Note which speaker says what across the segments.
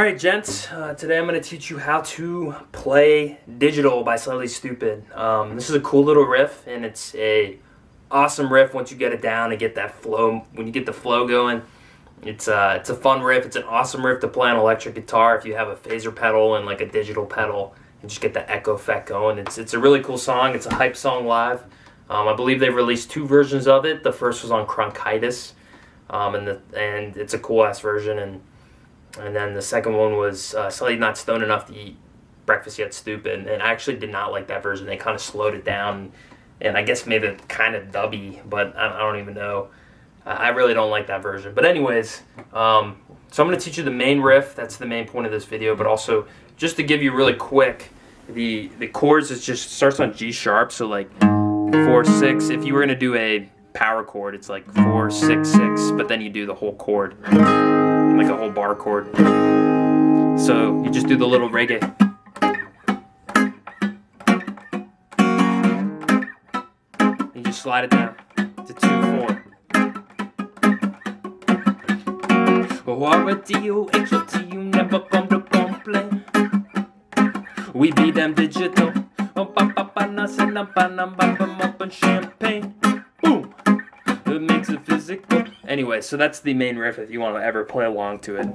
Speaker 1: Alright gents, today I'm going to teach you how to play Digital by Slightly Stoopid. This is a cool little riff, and it's a awesome riff once you get it down and get that flow. When you get the flow going, it's a fun riff. It's an awesome riff to play on electric guitar if you have a phaser pedal and like a digital pedal and just get the echo effect going. It's a really cool song. It's a hype song live. I believe they've released 2 versions of it. The first was on Bronchitis, and it's a cool ass version, and then the second one was Slightly Not Stoned Enough to Eat Breakfast Yet Stupid, and I actually did not like that version. They kind of slowed it down, and I guess made it kind of dubby, but I don't even know. I really don't like that version. But anyways, so I'm going to teach you the main riff. That's the main point of this video, but also just to give you really quick, the chords, it just starts on G sharp, so like 4-6. If you were going to do a power chord, it's like 4-6-6, but then you do the whole chord, like a whole bar chord. So you just do the little reggae. You just slide it down to 2-4. O-R-D-O-H-O-T, you never come to complain. We be them digital. Champagne. Boom. It makes it physical. Anyway, so that's the main riff if you want to ever play along to it.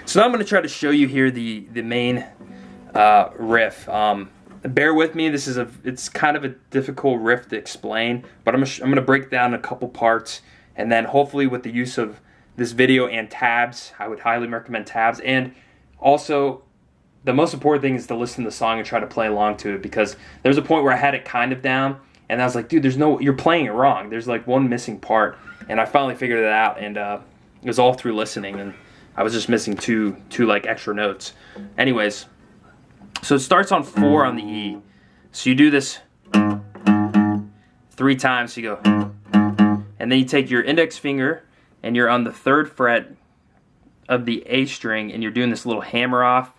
Speaker 1: So now I'm going to try to show you here the main riff. Bear with me. It's kind of a difficult riff to explain, but I'm going to break down a couple parts, and then hopefully with the use of this video and tabs, I would highly recommend tabs. And also, the most important thing is to listen to the song and try to play along to it, because there's a point where I had it kind of down, and I was like, dude, you're playing it wrong. There's like one missing part. And I finally figured it out, and it was all through listening, and I was just missing two like extra notes. Anyways, so it starts on 4 on the E. So you do this 3 times. So you go, and then you take your index finger, and you're on the 3rd fret of the A string, and you're doing this little hammer off,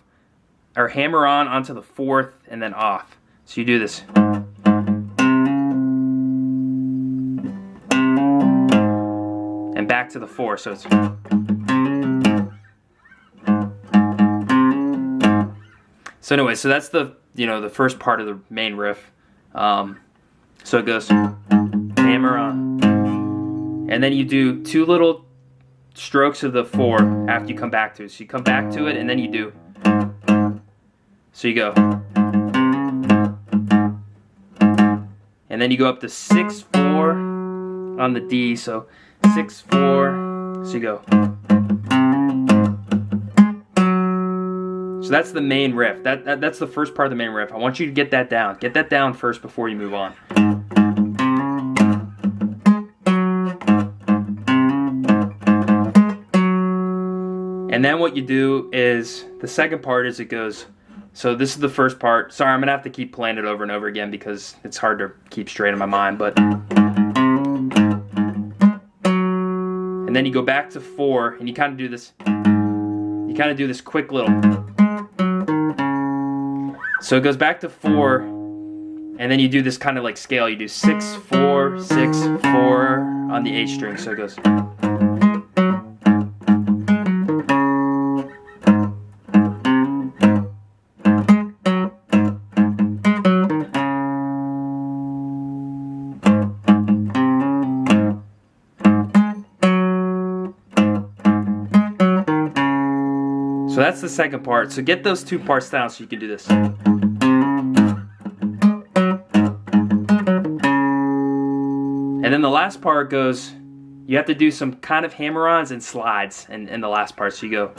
Speaker 1: or hammer on onto the 4th, and then off. So you do this. And back to the 4, so it's. So anyway, so that's the first part of the main riff. So it goes hammer on, and then you do 2 little strokes of the 4 after you come back to it. So you come back to it, and then you do. So you go, and then you go up to 6-4 on the D. So 6-4. So you go. So that's the main riff. That's the first part of the main riff. I want you to get that down. Get that down first before you move on. And then what you do is, the second part is it goes, so this is the first part. Sorry, I'm going to have to keep playing it over and over again because it's hard to keep straight in my mind, but. And then you go back to 4, and you kind of do this. You kind of do this quick little. So it goes back to 4, and then you do this kind of like scale. You do 6-4, 6-4 on the A string. So it goes. So that's the second part. So get those 2 parts down so you can do this. And then the last part goes, you have to do some kind of hammer-ons and slides in the last part. So you go.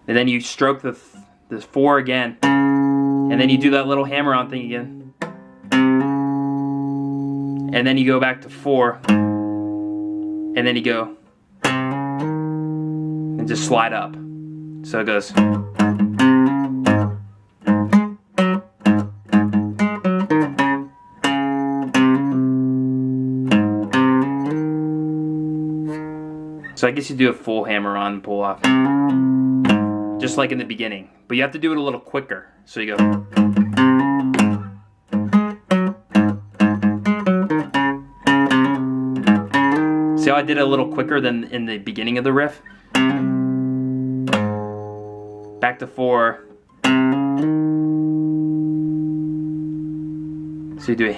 Speaker 1: And then you stroke the 4 again. And then you do that little hammer-on thing again. And then you go back to 4. And then you go and just slide up. So it goes. So I guess you do a full hammer on and pull off. Just like in the beginning. But you have to do it a little quicker. So you go. See how I did it a little quicker than in the beginning of the riff. Back to 4. So you do.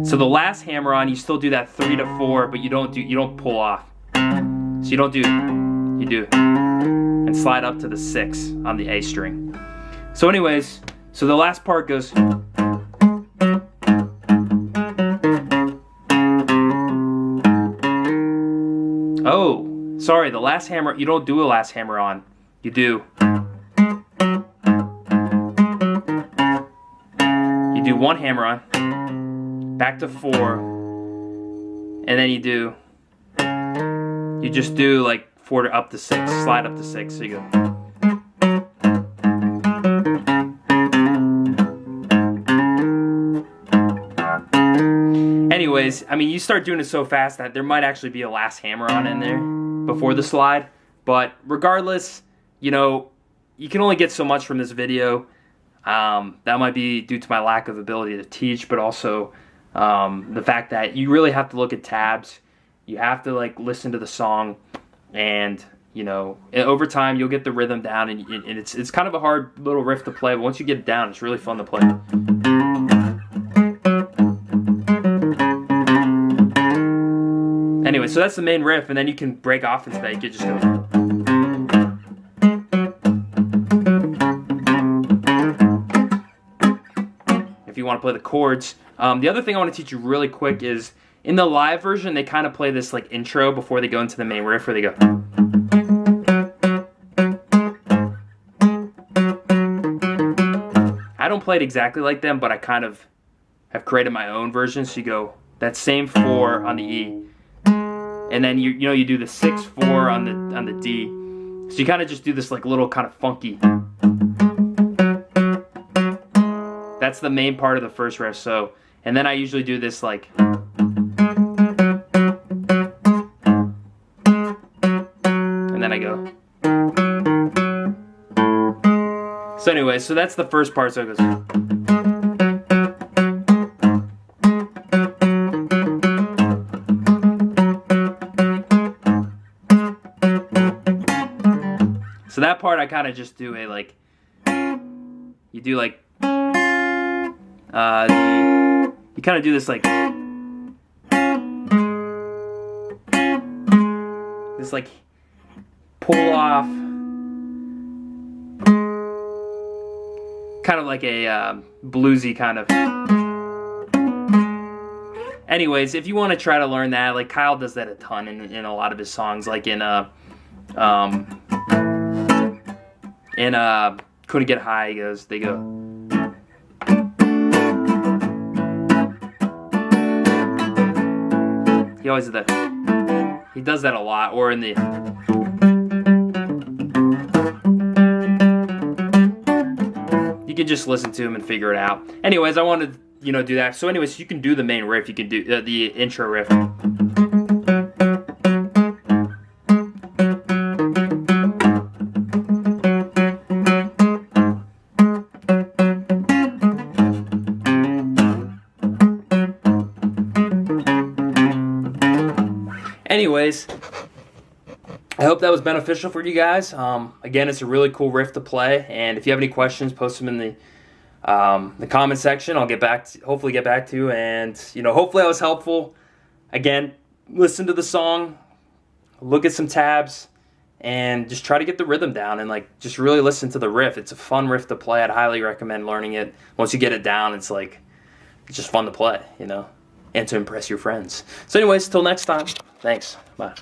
Speaker 1: So the last hammer on, you still do that 3 to 4, but you don't pull off. So you don't do, you do, and slide up to the 6 on the A string. So anyways, so the last part goes. Oh, sorry, the last hammer, you don't do a last hammer on. You do. You do 1 hammer on, back to 4, and then you just do like 4 to up to 6, slide up to 6, so you go. Anyways, I mean, you start doing it so fast that there might actually be a last hammer on in there before the slide, but regardless, you know, you can only get so much from this video. That might be due to my lack of ability to teach, but also the fact that you really have to look at tabs. You have to like listen to the song, and you know, over time you'll get the rhythm down, and it's kind of a hard little riff to play, but once you get it down, it's really fun to play. Anyway, so that's the main riff, and then you can break off into that. You can just go. If you want to play the chords. The other thing I want to teach you really quick is, in the live version, they kind of play this like intro before they go into the main riff, where they go. I don't play it exactly like them, but I kind of have created my own version. So you go that same 4 on the E, and then you do the 6/4 on the D. So you kind of just do this like little kind of funky. That's the main part of the first riff. So, and then I usually do this like. And then I go. So anyway, so that's the first part. So it goes. So that part I kind of just do a like. You do like. You kind of do this like. This like pull off. Kind of like a bluesy kind of. Anyways, if you want to try to learn that, like Kyle does that a ton in a lot of his songs, like in Couldn't Get High, they go. He always does that. He does that a lot, or in the. You can just listen to him and figure it out. Anyways, I wanted to, do that. So anyways, you can do the main riff. You can do the intro riff. Anyways, I hope that was beneficial for you guys. Again, it's a really cool riff to play, and if you have any questions, post them in the comment section. I'll hopefully get back to you, and hopefully I was helpful. Again, listen to the song, look at some tabs, and just try to get the rhythm down, and just really listen to the riff. It's a fun riff to play. I'd highly recommend learning it. Once you get it down, it's just fun to play, and to impress your friends. So anyways, till next time, thanks. Bye.